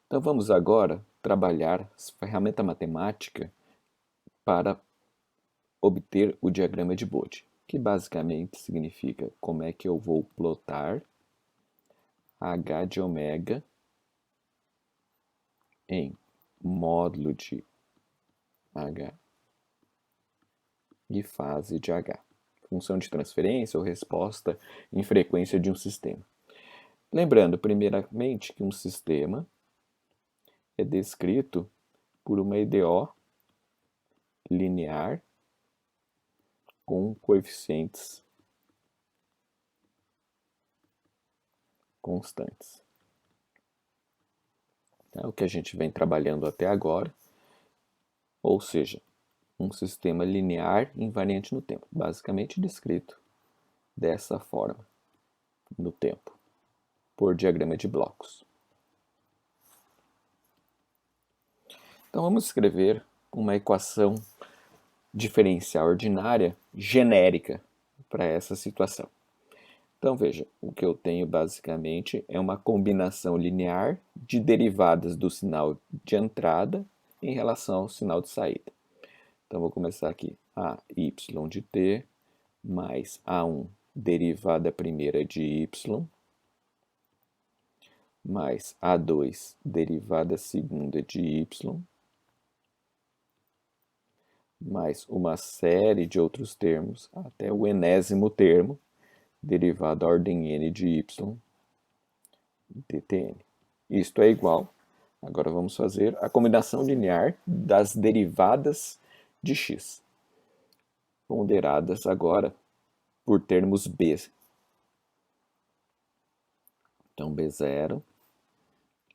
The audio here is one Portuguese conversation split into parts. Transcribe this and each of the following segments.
Então vamos agora trabalhar a ferramenta matemática para obter o diagrama de Bode, que basicamente significa como é que eu vou plotar h de ômega em módulo de h e fase de h, função de transferência ou resposta em frequência de um sistema. Lembrando, primeiramente, que um sistema é descrito por uma EDO linear com coeficientes constantes. É o que a gente vem trabalhando até agora, ou seja, um sistema linear invariante no tempo, basicamente descrito dessa forma no tempo, por diagrama de blocos. Então vamos escrever uma equação diferencial ordinária genérica para essa situação. Então veja, o que eu tenho basicamente é uma combinação linear de derivadas do sinal de entrada em relação ao sinal de saída. Então vou começar aqui, a y de t mais a1 derivada primeira de y mais a2 derivada segunda de y mais uma série de outros termos até o enésimo termo derivado à ordem n de y dtn. Isto é igual, agora vamos fazer a combinação linear das derivadas de x, ponderadas agora por termos b. Então b0,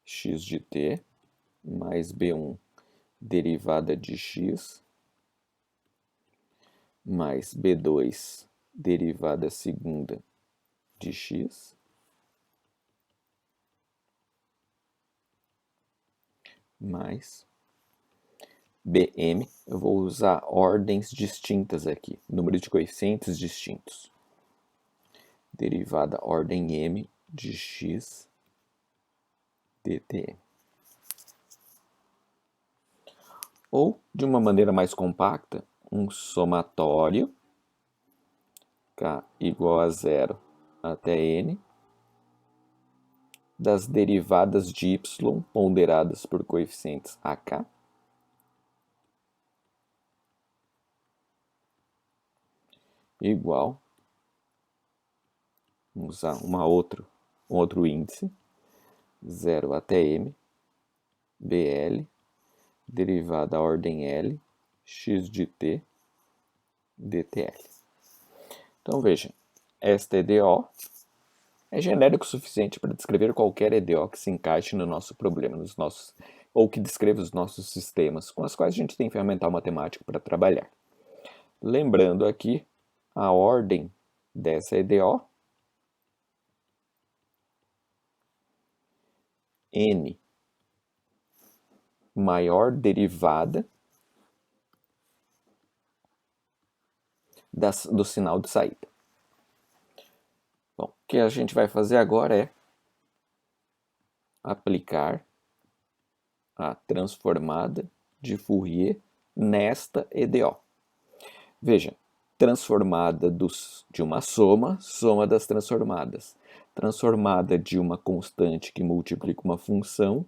x de t, mais b1 derivada de x, mais b2 derivada segunda de x, mais bm, eu vou usar ordens distintas aqui, número de coeficientes distintos, derivada ordem m de x dtm. Ou, de uma maneira mais compacta, um somatório k igual a zero até n das derivadas de y ponderadas por coeficientes ak igual, vamos usar um outro índice, 0 até m, bl, derivada da ordem L, x de t, dtl. Então veja, esta EDO é genérico o suficiente para descrever qualquer EDO que se encaixe no nosso problema, ou que descreva os nossos sistemas, com os quais a gente tem ferramental matemático para trabalhar. Lembrando aqui a ordem dessa EDO, n maior derivada do sinal de saída. Bom, o que a gente vai fazer agora é aplicar a transformada de Fourier nesta EDO. Veja, transformada de uma soma das transformadas. Transformada de uma constante que multiplica uma função,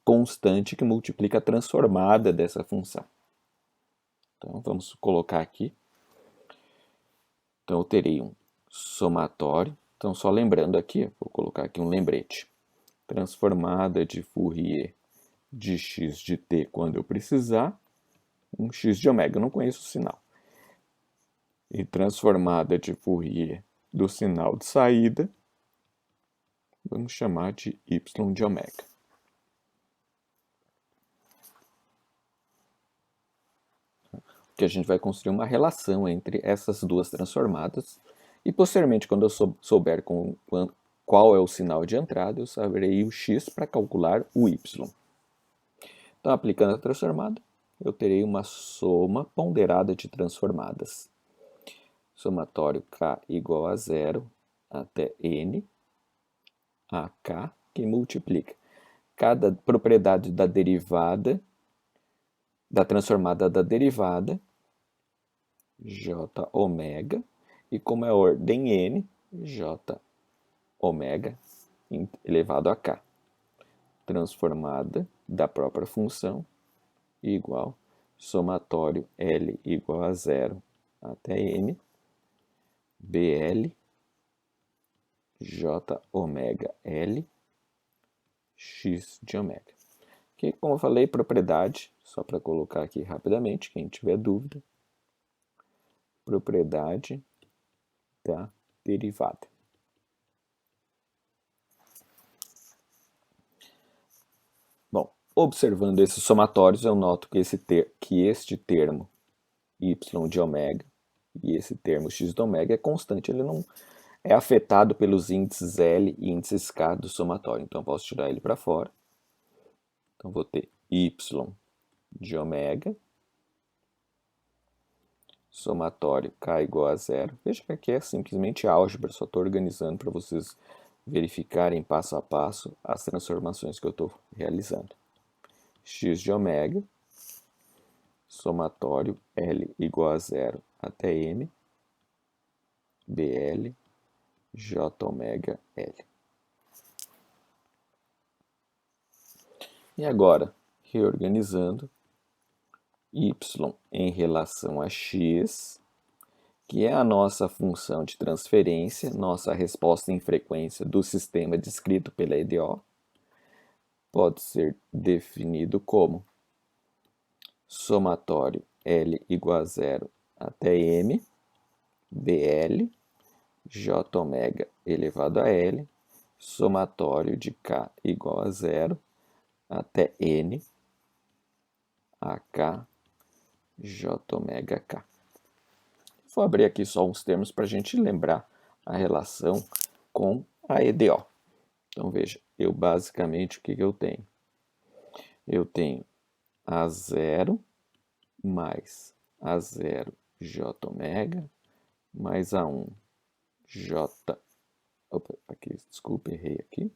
constante que multiplica a transformada dessa função. Então, vamos colocar aqui. Então, eu terei um somatório. Então, só lembrando aqui, vou colocar aqui um lembrete. Transformada de Fourier de x de t quando eu precisar, um x de ômega, eu não conheço o sinal. E transformada de Fourier do sinal de saída, vamos chamar de y de ômega. Que a gente vai construir uma relação entre essas duas transformadas e posteriormente, quando eu souber qual é o sinal de entrada, eu saberei o x para calcular o y. Então, aplicando a transformada, eu terei uma soma ponderada de transformadas. Somatório k igual a zero até n, a k, que multiplica cada propriedade da derivada, da transformada da derivada, j ômega, e como é ordem n, j ômega elevado a k. Transformada da própria função igual somatório L igual a 0 até n, BL, J ômega L, X de ômega. Que, como eu falei, propriedade, só para colocar aqui rapidamente, quem tiver dúvida, propriedade da derivada. Bom, observando esses somatórios, eu noto que este termo y de ômega e esse termo x de ômega é constante, ele não é afetado pelos índices L e índices K do somatório. Então, eu posso tirar ele para fora. Então, vou ter y de ômega, somatório K igual a 0. Veja que aqui é simplesmente álgebra, só estou organizando para vocês verificarem passo a passo as transformações que eu estou realizando. X de ômega, somatório L igual a 0 até m, BL, J ômega L. E agora, reorganizando, y em relação a x, que é a nossa função de transferência, nossa resposta em frequência do sistema descrito pela EDO, pode ser definido como somatório L igual a 0 até m, BL, J ômega elevado a L, somatório de K igual a 0 até N, AK, J ômega K. Vou abrir aqui só uns termos para a gente lembrar a relação com a EDO. Então veja, eu basicamente o que eu tenho? Eu tenho A0 mais A0 J ômega mais A1 J. Opa, aqui, desculpa, errei aqui.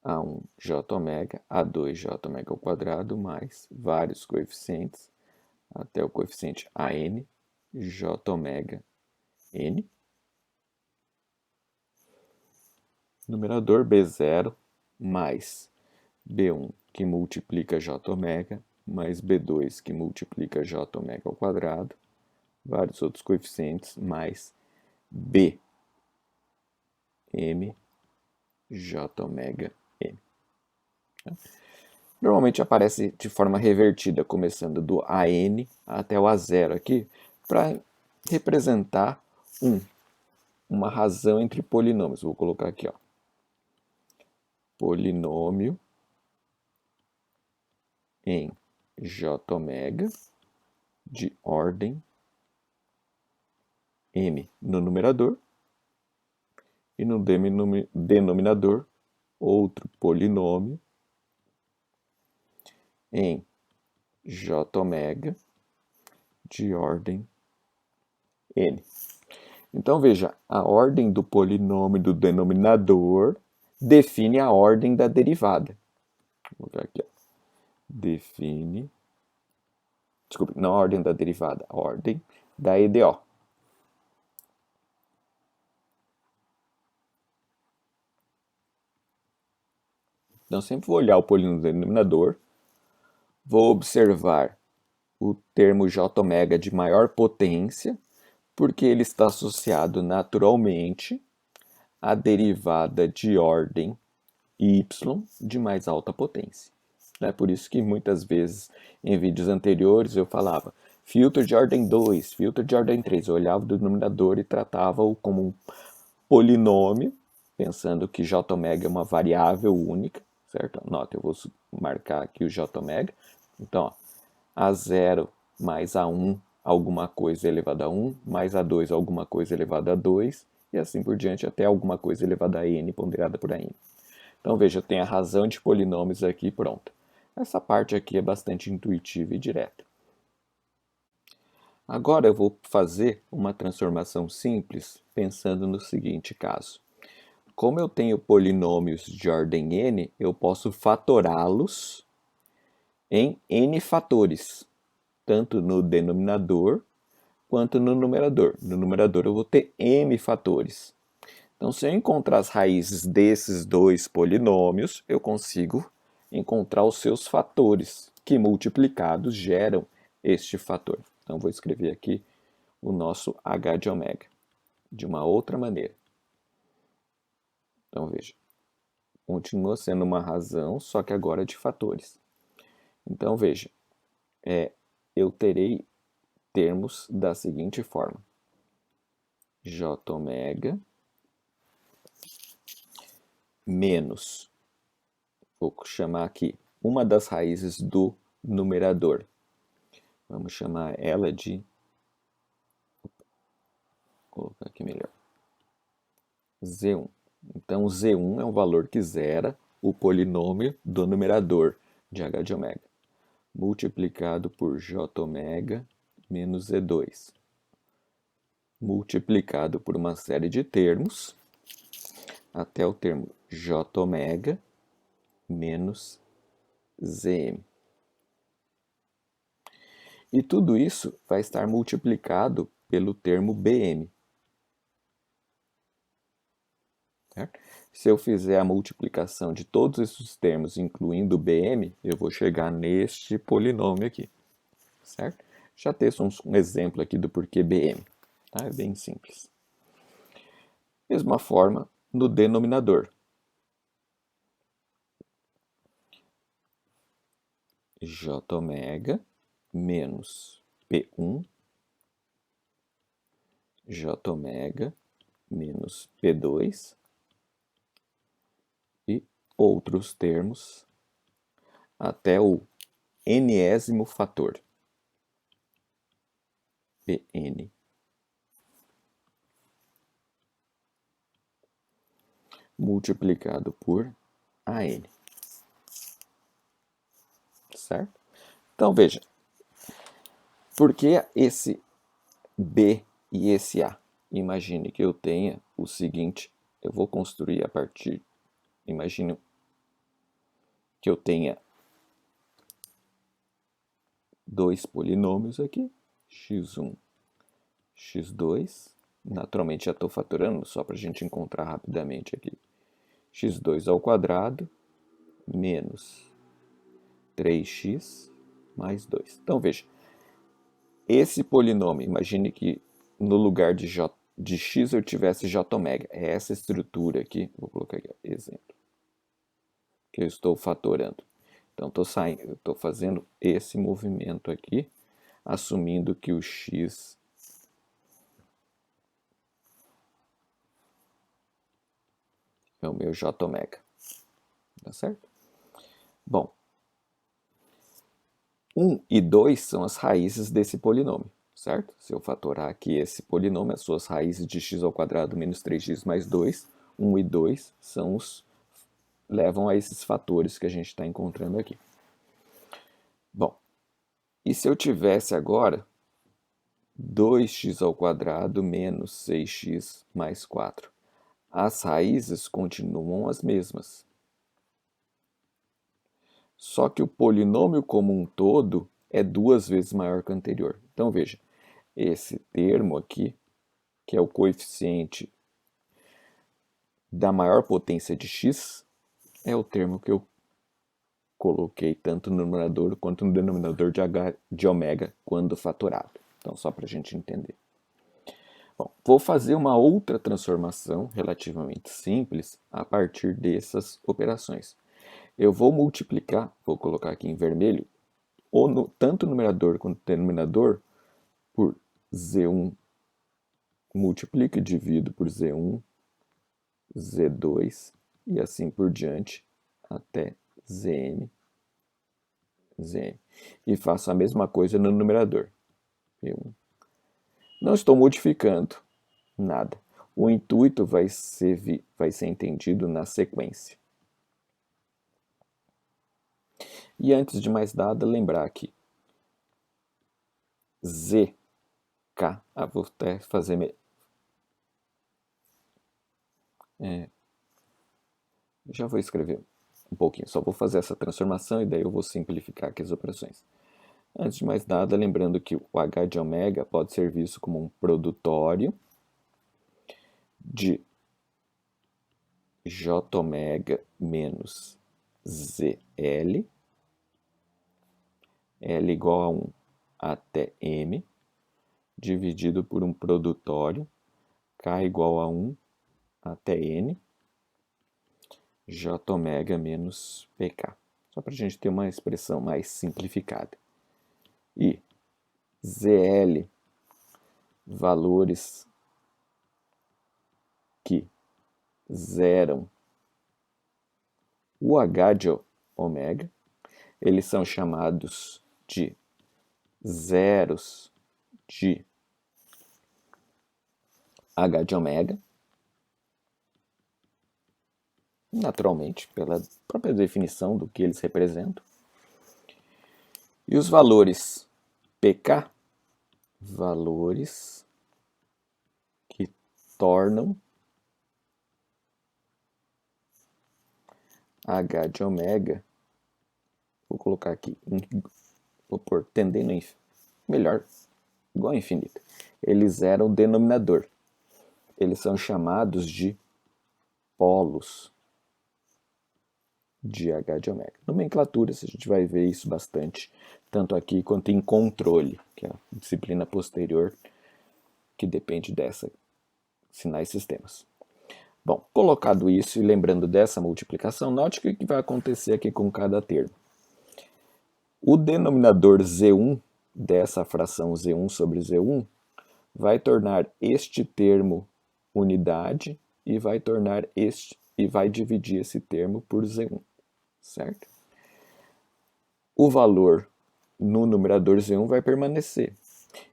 A1 J ômega, A2 J ômega ao quadrado mais vários coeficientes até o coeficiente AN, J ômega N. Numerador B0 mais B1 que multiplica J ômega mais B2 que multiplica J ômega ao quadrado, vários outros coeficientes mais B M J ômega N. Normalmente aparece de forma revertida, começando do AN até o A0 aqui, para representar uma razão entre polinômios. Vou colocar aqui, ó. Polinômio em J ômega de ordem M no numerador e no denominador outro polinômio em J ômega de ordem N. Então veja, a ordem do polinômio do denominador define a ordem da derivada. Vou colocar aqui, ó. Define, desculpe, não a ordem da derivada, a ordem da EDO. Então sempre vou olhar o polinômio do denominador, vou observar o termo J ômega de maior potência, porque ele está associado naturalmente à derivada de ordem y de mais alta potência. É por isso que muitas vezes em vídeos anteriores eu falava filtro de ordem 2, filtro de ordem 3. Eu olhava o denominador e tratava-o como um polinômio, pensando que J ômega é uma variável única, certo? Nota, eu vou marcar aqui o J ômega. Então, ó, A0 mais A1 alguma coisa elevado a 1, mais A2 alguma coisa elevado a 2, e assim por diante até alguma coisa elevada a n ponderada por n. Então veja, eu tenho a razão de polinômios aqui pronta. Essa parte aqui é bastante intuitiva e direta. Agora eu vou fazer uma transformação simples pensando no seguinte caso. como eu tenho polinômios de ordem n, eu posso fatorá-los em n fatores, tanto no denominador quanto no numerador. No numerador eu vou ter m fatores. Então, se eu encontrar as raízes desses dois polinômios, eu consigo encontrar os seus fatores, que multiplicados geram este fator. Então, vou escrever aqui o nosso h de ômega de uma outra maneira. Então, veja, continua sendo uma razão, só que agora de fatores. Então, veja, eu terei termos da seguinte forma: j ômega menos, vou chamar aqui uma das raízes do numerador. Vamos chamar ela de, vou colocar aqui melhor, z1. Então, z1 é um valor que zera o polinômio do numerador de h de ômega, multiplicado por j ômega menos z2, multiplicado por uma série de termos, até o termo j ômega menos zm. E tudo isso vai estar multiplicado pelo termo bm. Certo? Se eu fizer a multiplicação de todos esses termos, incluindo o bm, eu vou chegar neste polinômio aqui. Certo? Já temos um exemplo aqui do porquê bm. Tá? É bem simples. Mesma forma no denominador. J ômega menos P1, J ômega menos P2 e outros termos até o enésimo fator, Pn. Multiplicado por AN. Certo? Então, veja, por que esse B e esse A? Imagine que eu tenha o seguinte, eu vou construir a partir, imagine que eu tenha dois polinômios aqui, x1, x2, naturalmente já estou fatorando, só para a gente encontrar rapidamente aqui, x2 ao quadrado menos 3x mais 2. Então, veja, esse polinômio, imagine que no lugar de x eu tivesse j ômega. É essa estrutura aqui, vou colocar aqui, exemplo, que eu estou fatorando. Então, estou fazendo esse movimento aqui, assumindo que o x é o meu j ômega. Tá certo? Bom, 1 e 2 são as raízes desse polinômio, certo? Se eu fatorar aqui esse polinômio, as suas raízes de x ao quadrado menos 3x mais 2, 1 e 2 são levam a esses fatores que a gente está encontrando aqui. Bom, e se eu tivesse agora 2x ao quadrado menos 6x mais 4? As raízes continuam as mesmas. Só que o polinômio como um todo é 2 vezes maior que o anterior. Então, veja, esse termo aqui, que é o coeficiente da maior potência de x, é o termo que eu coloquei tanto no numerador quanto no denominador de h de ômega quando fatorado. Então, só para a gente entender. Bom, vou fazer uma outra transformação relativamente simples a partir dessas operações. Eu vou multiplicar, vou colocar aqui em vermelho, tanto o numerador quanto o denominador por z1, multiplico e divido por z1, z2 e assim por diante até zm, zm. E faço a mesma coisa no numerador. P1. Não estou modificando nada. O intuito vai ser entendido na sequência. E antes de mais nada, lembrar aqui. ZK, vou até fazer Já vou escrever um pouquinho, só vou fazer essa transformação e daí eu vou simplificar aqui as operações. Antes de mais nada, lembrando que o H de ômega pode ser visto como um produtório de J ômega menos ZL, L igual a 1 até M, dividido por um produtório, K igual a 1 até N, J ômega menos PK. Só para a gente ter uma expressão mais simplificada. E ZL, valores que zeram o H de ômega, eles são chamados de zeros de H de ômega, naturalmente, pela própria definição do que eles representam. E os valores PK, valores que tornam H de ômega, vou colocar aqui, vou pôr tendendo a infinito, melhor, igual a infinito. Eles eram o denominador. Eles são chamados de polos de H de ômega. Nomenclaturas, a gente vai ver isso bastante, tanto aqui quanto em controle, que é a disciplina posterior que depende dessa sinais sistemas. Bom, colocado isso e lembrando dessa multiplicação, note o que vai acontecer aqui com cada termo. O denominador Z1 dessa fração Z1 sobre Z1 vai tornar este termo unidade e vai dividir esse termo por Z1, certo? O valor no numerador Z1 vai permanecer.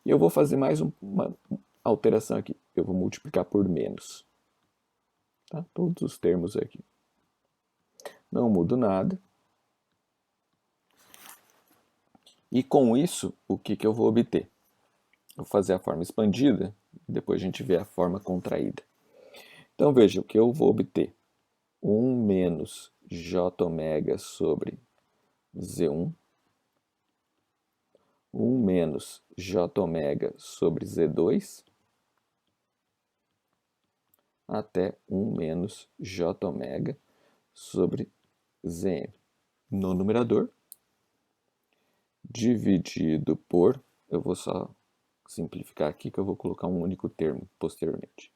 E eu vou fazer mais uma alteração aqui. Eu vou multiplicar por menos. Tá? Todos os termos aqui. Não mudo nada. E com isso, o que eu vou obter? Vou fazer a forma expandida, depois a gente vê a forma contraída. Então veja o que eu vou obter. 1 menos J ômega sobre Z1. 1 menos J ômega sobre Z2. Até 1 menos J ômega sobre Zm. No numerador, dividido por, eu vou só simplificar aqui que eu vou colocar um único termo posteriormente.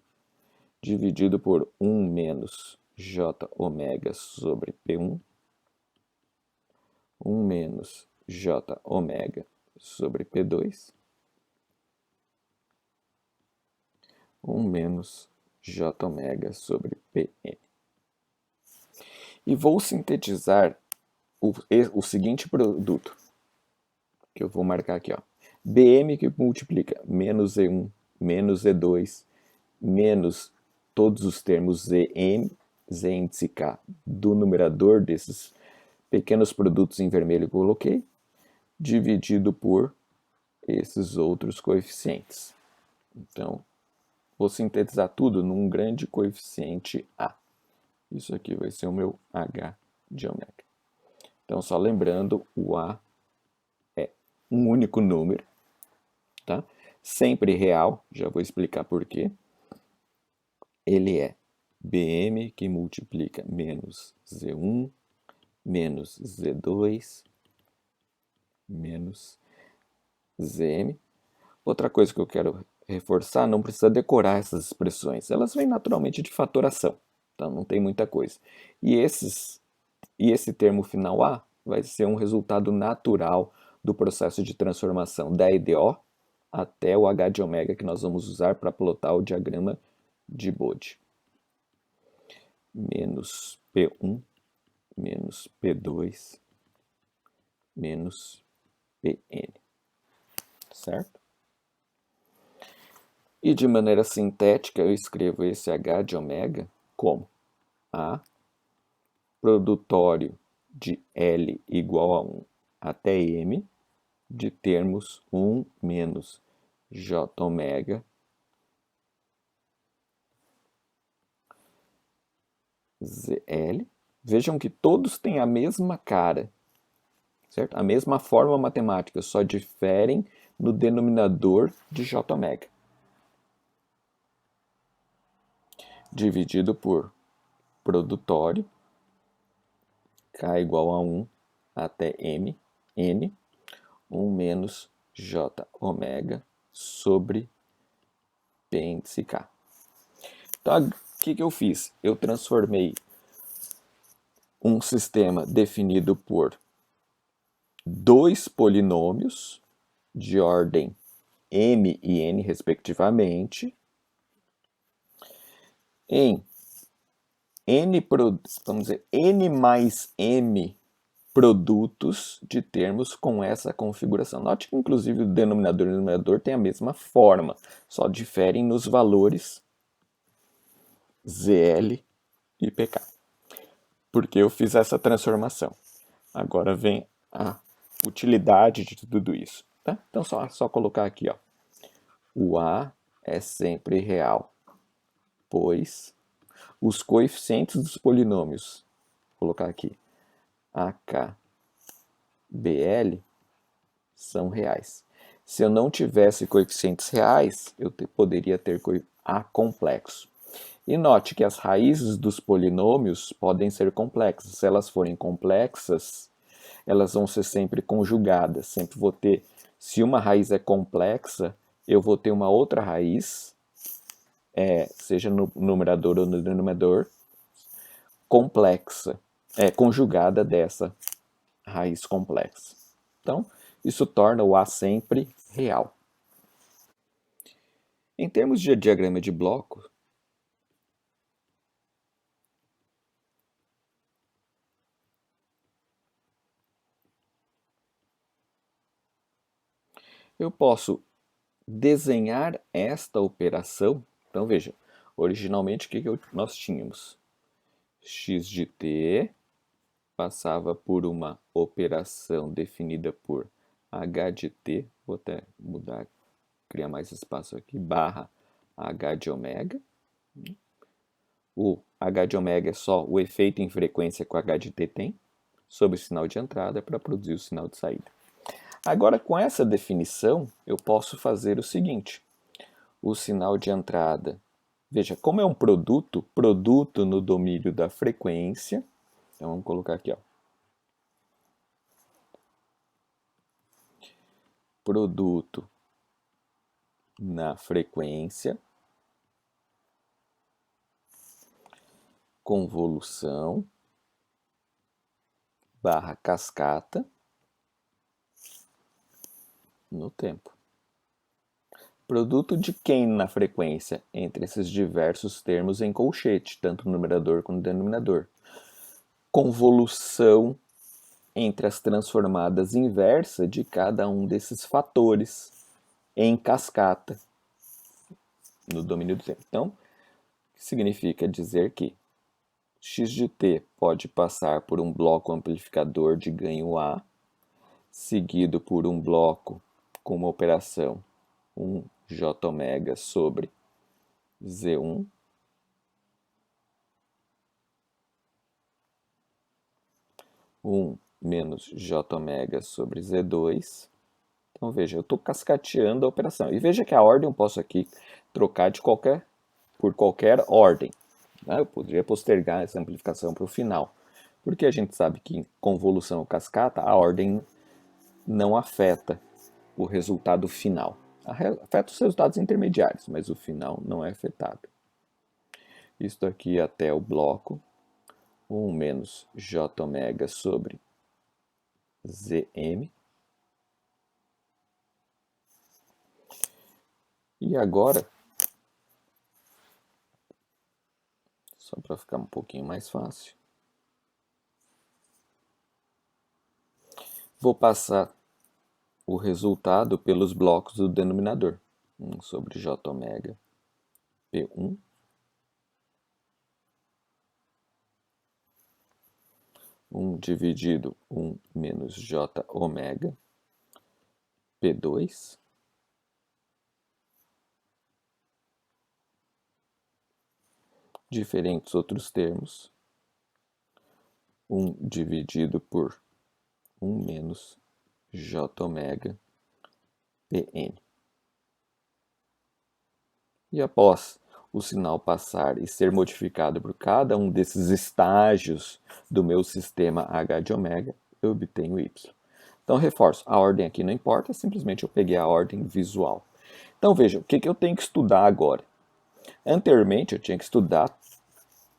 Dividido por 1 menos J ômega sobre P1, 1 menos J ômega sobre P2, 1 menos J ômega sobre Pn. E vou sintetizar o seguinte produto, que eu vou marcar aqui, ó. Bm que multiplica menos E1, menos E2, menos todos os termos Zm, Z índice K, do numerador desses pequenos produtos em vermelho que eu coloquei, dividido por esses outros coeficientes. Então, vou sintetizar tudo num grande coeficiente A. Isso aqui vai ser o meu H de ômega. Então, só lembrando, o A é um único número, tá? Sempre real, já vou explicar por quê. Ele é Bm que multiplica menos Z1, menos Z2, menos Zm. Outra coisa que eu quero reforçar, não precisa decorar essas expressões. Elas vêm naturalmente de fatoração, então não tem muita coisa. E esse termo final A vai ser um resultado natural do processo de transformação da EDO até o H de ômega que nós vamos usar para plotar o diagrama de Bode. Menos P1, menos P2, menos Pn. Certo? E de maneira sintética eu escrevo esse H de ômega como A produtório de L igual a 1 até M de termos 1 menos J ômega ZL Vejam que todos têm a mesma cara, certo? A mesma forma matemática, só diferem no denominador de J ômega. Dividido por produtório, K igual a 1 até M, N, 1 menos J ômega sobre P índice K. Então, o que eu fiz? Eu transformei um sistema definido por dois polinômios de ordem m e n, respectivamente, em vamos dizer, n mais m produtos de termos com essa configuração. Note que, inclusive, o denominador e o numerador têm a mesma forma, só diferem nos valores ZL e PK. Porque eu fiz essa transformação. Agora vem a utilidade de tudo isso. Tá? Então, só colocar aqui, ó. O A é sempre real, pois os coeficientes dos polinômios, vou colocar aqui, AK, BL, são reais. Se eu não tivesse coeficientes reais, eu poderia ter A complexo. E note que as raízes dos polinômios podem ser complexas. Se elas forem complexas, elas vão ser sempre conjugadas. Sempre vou ter, se uma raiz é complexa, eu vou ter uma outra raiz, seja no numerador ou no denominador, complexa, conjugada dessa raiz complexa. Então, isso torna o A sempre real. Em termos de diagrama de bloco, eu posso desenhar esta operação. Então, veja, originalmente o que nós tínhamos? X de t passava por uma operação definida por h de t, vou até mudar, criar mais espaço aqui, barra h de ômega. O h de ômega é só o efeito em frequência que o h de t tem sobre o sinal de entrada para produzir o sinal de saída. Agora, com essa definição, eu posso fazer o seguinte. O sinal de entrada, veja, como é um produto no domínio da frequência, então vamos colocar aqui, ó. Produto na frequência, convolução, barra cascata, no tempo. Produto de quem na frequência? Entre esses diversos termos em colchete, tanto no numerador quanto no denominador. Convolução entre as transformadas inversa de cada um desses fatores em cascata no domínio do tempo. Então, significa dizer que x de t pode passar por um bloco amplificador de ganho A, seguido por um bloco com uma operação 1j ômega sobre Z1, menos j ômega sobre Z2. Então veja, eu estou cascateando a operação. E veja que a ordem eu posso aqui trocar por qualquer ordem. Eu poderia postergar essa amplificação para o final. Porque a gente sabe que em convolução ou cascata, a ordem não afeta o resultado final. Afeta os resultados intermediários, mas o final não é afetado. Isto aqui até o bloco 1 menos j ômega sobre Zm. E agora, só para ficar um pouquinho mais fácil, vou passar o resultado pelos blocos do denominador. 1 sobre j ômega P1, 1 dividido 1 menos j ômega P2, diferentes outros termos, 1 dividido por 1 menos j ômega Pn. E após o sinal passar e ser modificado por cada um desses estágios do meu sistema H de ômega, eu obtenho y. Então, reforço, a ordem aqui não importa, simplesmente eu peguei a ordem visual. Então, veja, o que eu tenho que estudar agora? Anteriormente, eu tinha que estudar,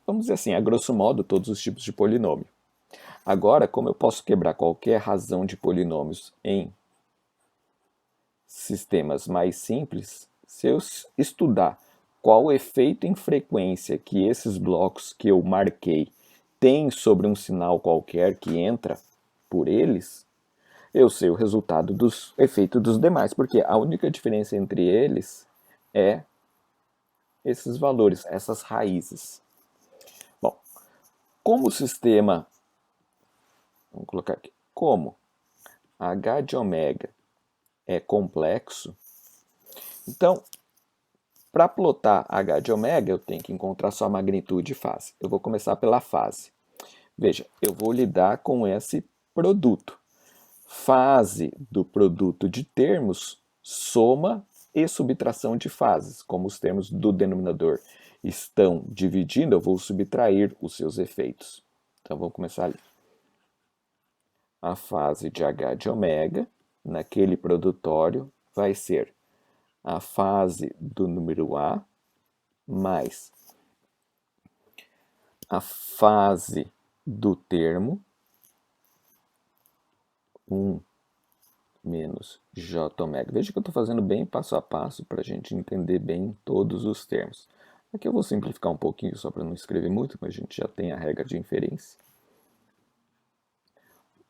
vamos dizer assim, a grosso modo, todos os tipos de polinômio. Agora, como eu posso quebrar qualquer razão de polinômios em sistemas mais simples, se eu estudar qual o efeito em frequência que esses blocos que eu marquei têm sobre um sinal qualquer que entra por eles, eu sei o resultado dos efeitos dos demais, porque a única diferença entre eles é esses valores, essas raízes. Bom, como o sistema, vamos colocar aqui, como H de ômega é complexo, então, para plotar H de ômega, eu tenho que encontrar sua magnitude e fase. Eu vou começar pela fase. Veja, eu vou lidar com esse produto. Fase do produto de termos, soma e subtração de fases. Como os termos do denominador estão dividindo, eu vou subtrair os seus efeitos. Então, vamos começar ali. A fase de H de ômega, naquele produtório, vai ser a fase do número A mais a fase do termo 1 menos j ômega. Veja que eu estou fazendo bem passo a passo para a gente entender bem todos os termos. Aqui eu vou simplificar um pouquinho só para não escrever muito, mas a gente já tem a regra de inferência.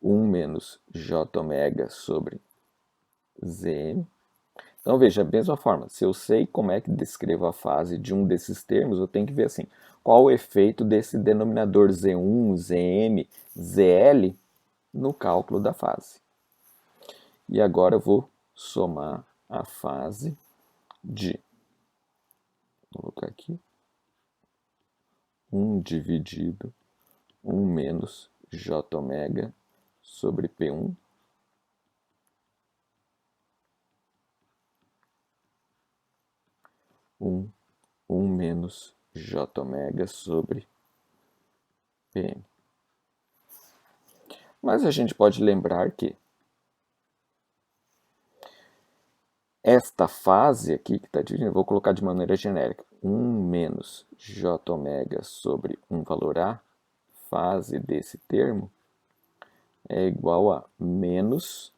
1 menos j ômega sobre Zn. Então veja, da mesma forma, se eu sei como é que descrevo a fase de um desses termos, eu tenho que ver assim, qual o efeito desse denominador Z1, Zm, Zl no cálculo da fase. E agora eu vou somar a fase de, vou colocar aqui, 1 dividido 1 menos j ômega sobre P1 1 menos j ômega sobre Pn. Mas a gente pode lembrar que esta fase aqui que está dividindo, eu vou colocar de maneira genérica, 1 menos j ômega sobre um valor A, fase desse termo, é igual a menos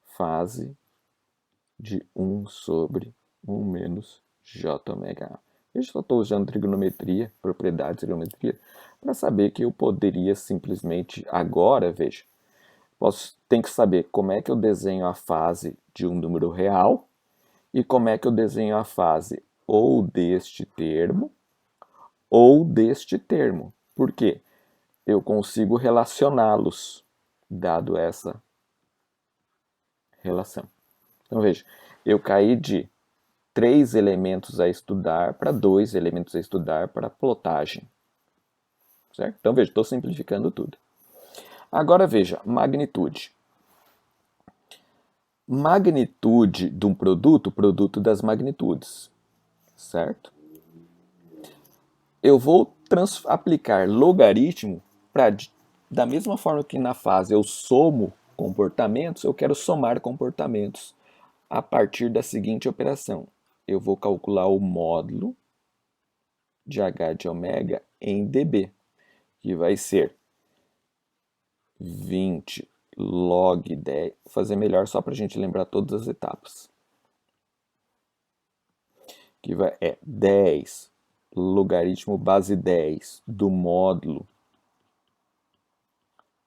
fase de 1 sobre 1 menos j ômega A. Eu só estou usando trigonometria, propriedade de trigonometria, para saber que eu poderia simplesmente, agora, veja, tenho que saber como é que eu desenho a fase de um número real e como é que eu desenho a fase ou deste termo ou deste termo. Por quê? Eu consigo relacioná-los, dado essa relação. Então veja, eu caí de 3 elementos a estudar para 2 elementos a estudar para plotagem. Certo? Então veja, estou simplificando tudo. Agora veja, magnitude. Magnitude de um produto, produto das magnitudes. Certo? Eu vou aplicar logaritmo para, da mesma forma que na fase eu somo comportamentos, eu quero somar comportamentos a partir da seguinte operação. Eu vou calcular o módulo de H de ômega em dB, que vai ser 20 log 10. Vou fazer melhor só para a gente lembrar todas as etapas. Que é 10 logaritmo base 10 do módulo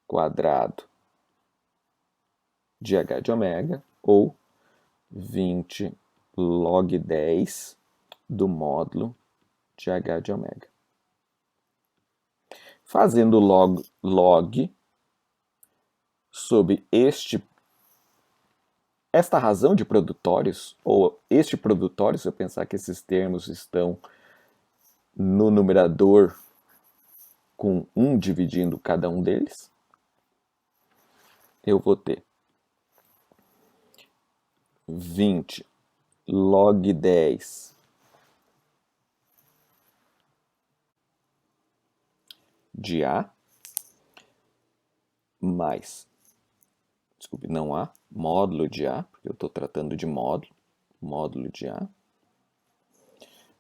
quadrado de H de ômega, ou 20 log 10 do módulo de H de ômega. Fazendo log sobre esta razão de produtórios, ou este produtório, se eu pensar que esses termos estão no numerador com 1 dividindo cada um deles, eu vou ter 20 log 10 de A, mais, desculpe, não A, módulo de A, porque eu estou tratando de módulo de A,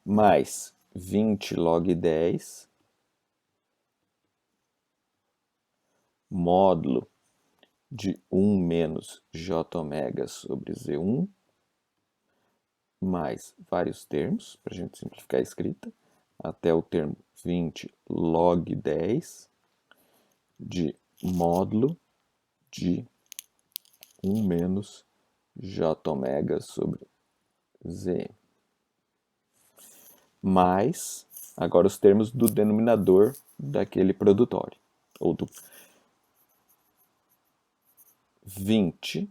mais 20 log 10 módulo de 1 menos j ômega sobre Z1, mais vários termos, para a gente simplificar a escrita, até o termo 20 log 10 de módulo de 1 menos j ômega sobre Z. Mais, agora os termos do denominador daquele produtório, ou do 20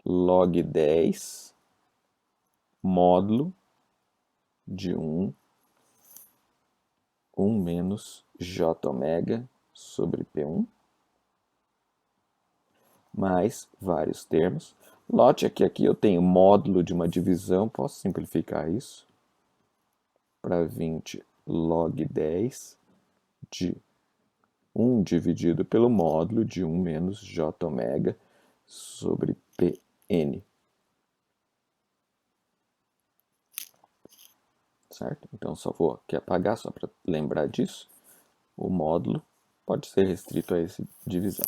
log 10 módulo de 1 menos j ômega sobre P1, mais vários termos. Note que aqui eu tenho módulo de uma divisão, posso simplificar isso para 20 log 10 de 1 dividido pelo módulo de 1 menos j ômega sobre Pn. Certo? Então só vou aqui apagar, só para lembrar disso. O módulo pode ser restrito a essa divisão.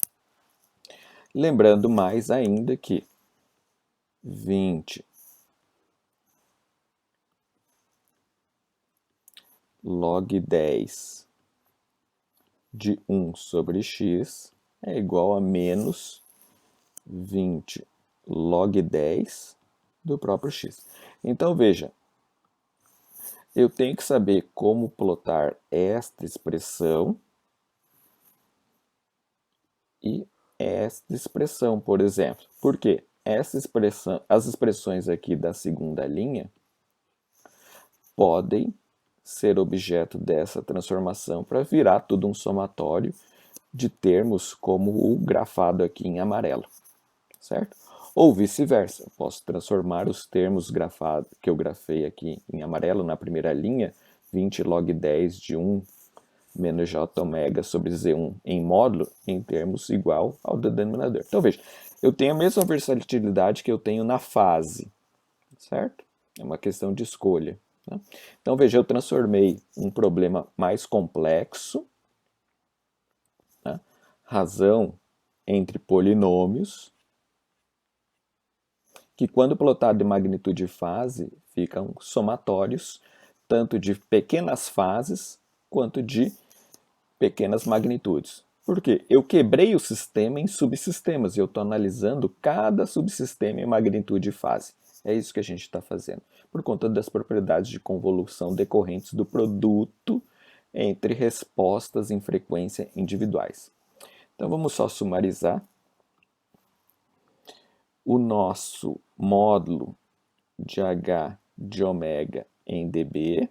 Lembrando mais ainda que 20 log 10 de 1 sobre x é igual a menos 20 log 10 do próprio x. Então, veja, eu tenho que saber como plotar esta expressão e esta expressão, por exemplo. Por quê? Essa expressão, as expressões aqui da segunda linha podem ser objeto dessa transformação para virar tudo um somatório de termos como o grafado aqui em amarelo, certo? Ou vice-versa, eu posso transformar os termos grafados que eu grafei aqui em amarelo na primeira linha, 20 log 10 de 1 menos j ômega sobre Z1 em módulo, em termos igual ao do denominador. Então veja, eu tenho a mesma versatilidade que eu tenho na fase, certo? É uma questão de escolha. Né? Então veja, eu transformei um problema mais complexo, né? Razão entre polinômios, que quando plotado de magnitude e fase, ficam somatórios, tanto de pequenas fases quanto de pequenas magnitudes. Por quê? Eu quebrei o sistema em subsistemas e eu estou analisando cada subsistema em magnitude e fase. É isso que a gente está fazendo, por conta das propriedades de convolução decorrentes do produto entre respostas em frequência individuais. Então vamos só sumarizar. O nosso módulo de H de ômega em dB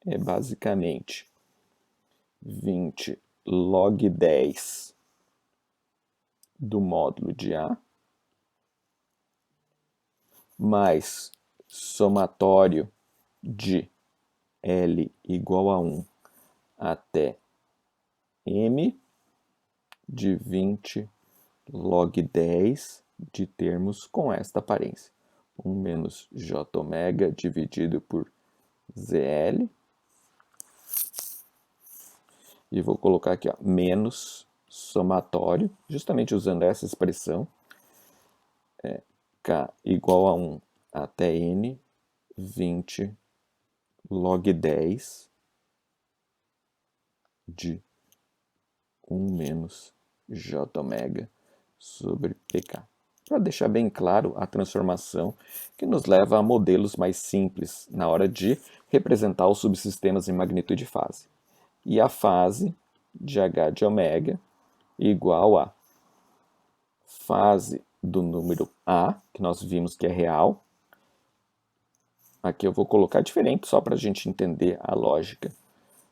é basicamente 20 log 10 do módulo de A, mais somatório de L igual a 1 até M de 20 log 10 de termos com esta aparência. 1 menos j ômega dividido por ZL. E vou colocar aqui, ó, menos somatório, justamente usando essa expressão, K igual a 1 até N, 20 log 10 de 1 menos j ômega sobre pk. Para deixar bem claro a transformação que nos leva a modelos mais simples na hora de representar os subsistemas em magnitude e fase. E a fase de H de ômega igual a fase do número A, que nós vimos que é real. Aqui eu vou colocar diferente, só para a gente entender a lógica.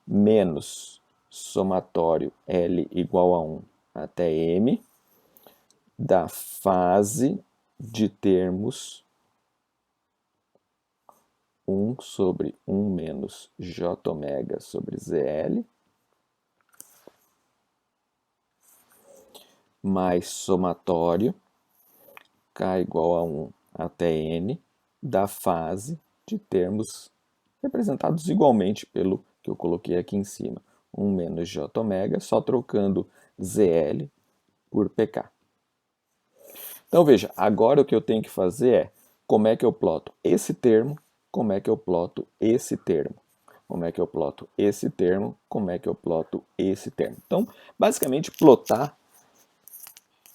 menos somatório L igual a 1 até M da fase de termos 1 sobre 1 menos J ômega sobre ZL mais somatório K igual a 1 até N da fase de termos representados igualmente pelo que eu coloquei aqui em cima. 1 menos J ômega, só trocando ZL por PK. Então veja, agora o que eu tenho que fazer é como é que eu ploto esse termo, como é que eu ploto esse termo, como é que eu ploto esse termo, como é que eu ploto esse termo. Então, basicamente, plotar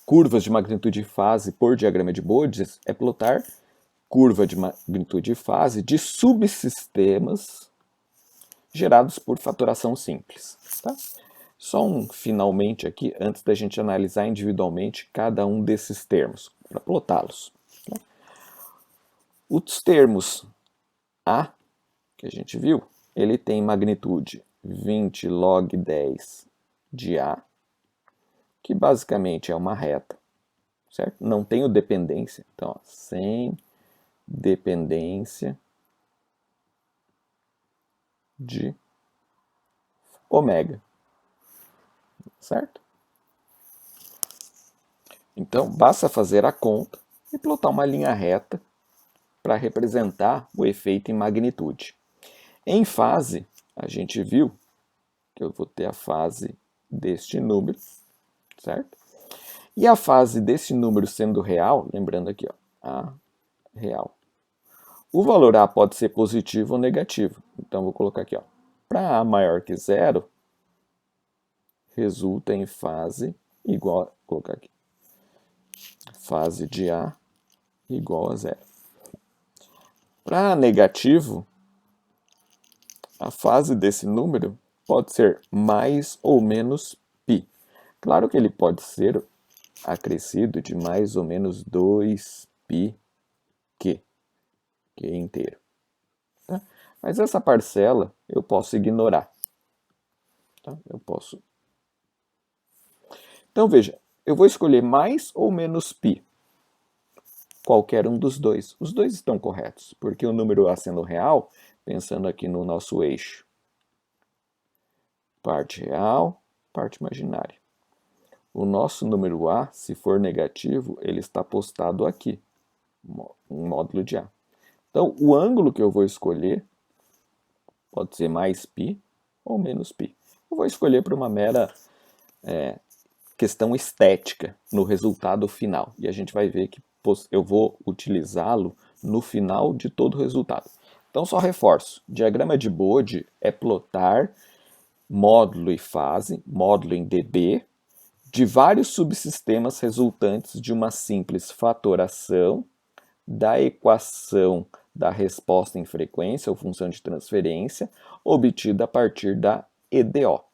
curvas de magnitude e fase por diagrama de Bode é plotar curva de magnitude e fase de subsistemas gerados por fatoração simples. Tá? Só um finalmente aqui, antes da gente analisar individualmente cada um desses termos, para plotá-los. Tá? Os termos A, que a gente viu, ele tem magnitude 20 log 10 de A, que basicamente é uma reta, certo? Não tenho dependência, então, ó, sem dependência de ômega, certo? Então, basta fazer a conta e plotar uma linha reta para representar o efeito em magnitude. Em fase, a gente viu que eu vou ter a fase deste número, certo? E a fase desse número sendo real, lembrando aqui, ó, A real. O valor A pode ser positivo ou negativo. Então, vou colocar aqui, ó, para A maior que zero, resulta em fase igual, vou colocar aqui, fase de A igual a zero. Para negativo, a fase desse número pode ser mais ou menos π. Claro que ele pode ser acrescido de mais ou menos 2π que é inteiro. Tá? Mas essa parcela eu posso ignorar. Tá? Eu posso. Então veja, eu vou escolher mais ou menos π. Qualquer um dos dois. Os dois estão corretos, porque o número A sendo real, pensando aqui no nosso eixo, parte real, parte imaginária. O nosso número A, se for negativo, ele está postado aqui, um módulo de A. Então, o ângulo que eu vou escolher pode ser mais π ou menos π. Eu vou escolher por uma mera questão estética no resultado final. E a gente vai ver que eu vou utilizá-lo no final de todo o resultado. Então, só reforço. Diagrama de Bode é plotar módulo e fase, módulo em dB, de vários subsistemas resultantes de uma simples fatoração da equação da resposta em frequência ou função de transferência obtida a partir da EDO.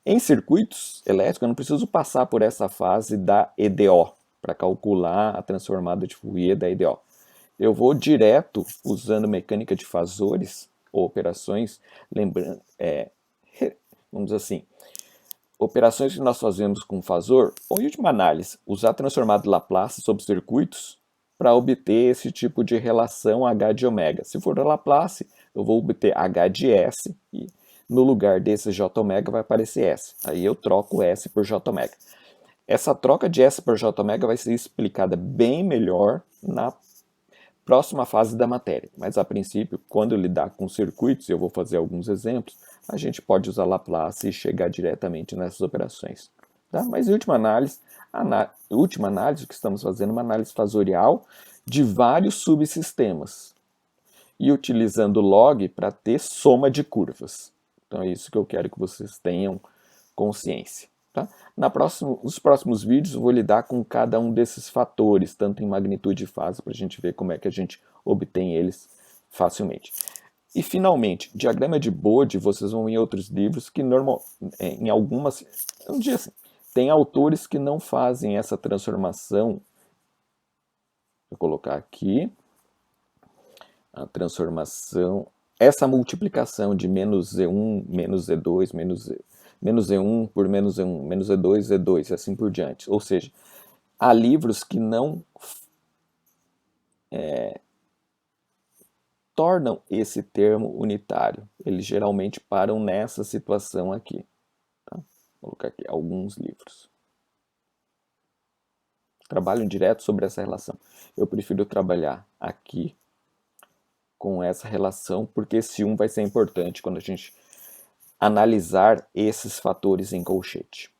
Em circuitos elétricos, eu não preciso passar por essa fase da EDO para calcular a transformada de Fourier da EDO. Eu vou direto usando mecânica de fasores ou operações, lembrando, vamos dizer assim, operações que nós fazemos com fasor, ou em última análise, usar transformado de Laplace sobre circuitos para obter esse tipo de relação H de ômega. Se for Laplace, eu vou obter H de S e no lugar desse J ômega vai aparecer S. Aí eu troco S por J ômega. Essa troca de S por J ômega vai ser explicada bem melhor na próxima fase da matéria. Mas a princípio, quando lidar com circuitos, eu vou fazer alguns exemplos, a gente pode usar Laplace e chegar diretamente nessas operações. Tá? Mas em última análise, o que estamos fazendo é uma análise fasorial de vários subsistemas e utilizando log para ter soma de curvas. Então é isso que eu quero que vocês tenham consciência. Tá? Nos próximos vídeos eu vou lidar com cada um desses fatores, tanto em magnitude e fase, para a gente ver como é que a gente obtém eles facilmente. E finalmente, diagrama de Bode, vocês vão ver em outros livros que em algumas, eu não digo assim, tem autores que não fazem essa transformação. Vou colocar aqui a transformação essa multiplicação de menos Z1, menos Z2, menos Z1 por menos Z1, menos Z2, Z2 e assim por diante. Ou seja, há livros que não tornam esse termo unitário. Eles geralmente param nessa situação aqui. Tá? Vou colocar aqui alguns livros. Trabalham direto sobre essa relação. Eu prefiro trabalhar aqui com essa relação, porque esse 1 vai ser importante quando a gente analisar esses fatores em colchete.